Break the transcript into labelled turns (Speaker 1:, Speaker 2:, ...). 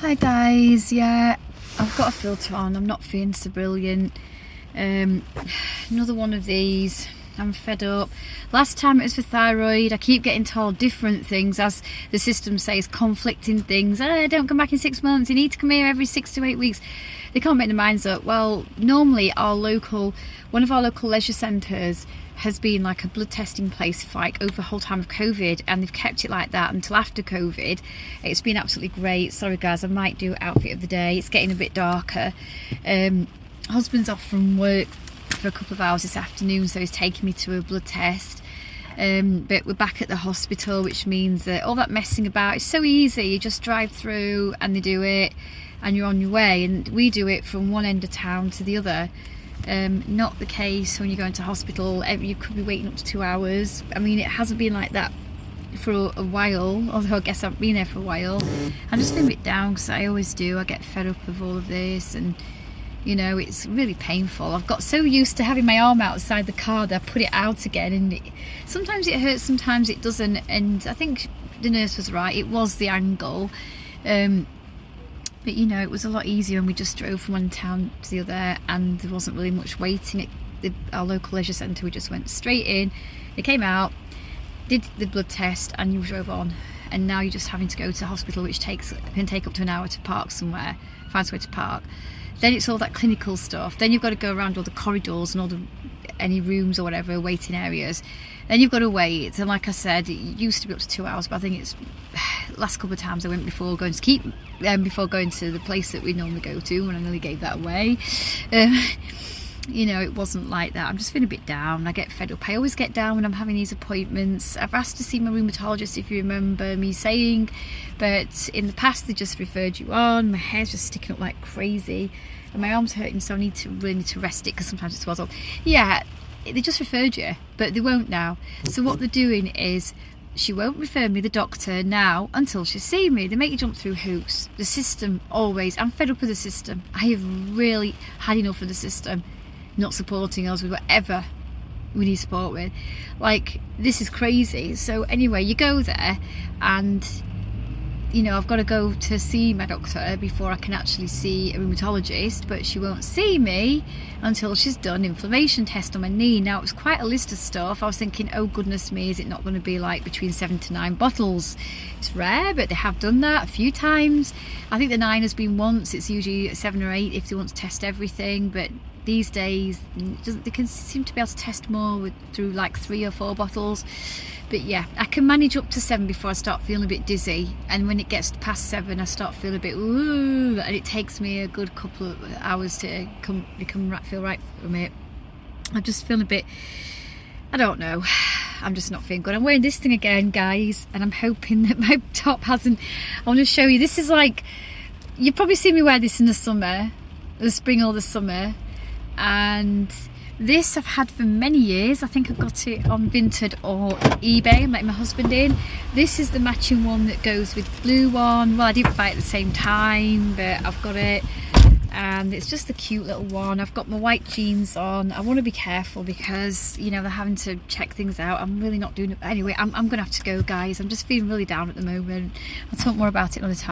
Speaker 1: Hi guys, yeah, I've got a filter on, I'm not feeling so brilliant. Another one of these, I'm fed up. Last time it was for thyroid. I keep getting told different things, as the system says, conflicting things. Don't come back in 6 months, you need to come here every 6 to 8 weeks. They can't make their minds up. Well, normally one of our local leisure centres has been like a blood testing place for like over the whole time of COVID, and they've kept it like that until after COVID. It's been absolutely great. Sorry guys, I might do outfit of the day, it's getting a bit darker. Husband's off from work for a couple of hours this afternoon, so he's taking me to a blood test. But we're back at the hospital, which means that all that messing about is so easy. You just drive through and they do it and you're on your way, and we do it from one end of town to the other. Not the case when you go into hospital. You could be waiting up to 2 hours. I mean, it hasn't been like that for a while, although I guess I've been there for a while. I'm just feeling a bit down, because I always do. I get fed up of all of this, and you know, it's really painful. I've got so used to having my arm outside the car that I put it out again, and sometimes it hurts, sometimes it doesn't. And I think the nurse was right, it was the angle. But you know, it was a lot easier when we just drove from one town to the other, and there wasn't really much waiting at our local leisure centre. We just went straight in, it came out, did the blood test, and you drove on. And now you're just having to go to hospital, which can take up to an hour to park somewhere, find somewhere to park. Then it's all that clinical stuff. Then you've got to go around all the corridors and all any rooms or whatever, waiting areas. Then you've got to wait. And like I said, it used to be up to 2 hours, but I think it's last couple of times I went before going to the place that we normally go to, and I nearly gave that away. You know, it wasn't like that. I'm just feeling a bit down. I get fed up. I always get down when I'm having these appointments. I've asked to see my rheumatologist, if you remember me saying, but in the past they just referred you on. My hair's just sticking up like crazy, and my arm's hurting, so I really need to rest it, because sometimes it swells up. Yeah, they just referred you, but they won't now. So what they're doing is, she won't refer me, the doctor, now until she sees me. They make you jump through hoops. The system always, I'm fed up with the system. I have really had enough of the system not supporting us with whatever we need support with. Like, this is crazy. So anyway, you go there, and you know, I've got to go to see my doctor before I can actually see a rheumatologist, but she won't see me until she's done inflammation test on my knee. Now, it was quite a list of stuff. I was thinking, oh goodness me, is it not going to be like between 7 to 9 bottles? It's rare, but they have done that a few times. I think the 9 has been once. It's usually 7 or 8 if they want to test everything, but these days they can seem to be able to test more through like 3 or 4 bottles. But yeah, I can manage up to 7 before I start feeling a bit dizzy, and when it gets past 7 I start feeling a bit ooh, and it takes me a good couple of hours to feel right from it. I'm just feeling a bit, I don't know, I'm just not feeling good. I'm wearing this thing again, guys, and I'm hoping that my top hasn't, I want to show you, this is like, you've probably seen me wear this in the summer, the spring or the summer, and this I've had for many years. I think I got it on Vinted or eBay. I'm letting my husband in. This is the matching one that goes with the blue one. Well, I didn't buy it at the same time, but I've got it, and it's just a cute little one. I've got my white jeans on. I want to be careful because, you know, they're having to check things out. I'm really not doing it. Anyway, I'm gonna have to go, guys. I'm just feeling really down at the moment. I'll talk more about it another time.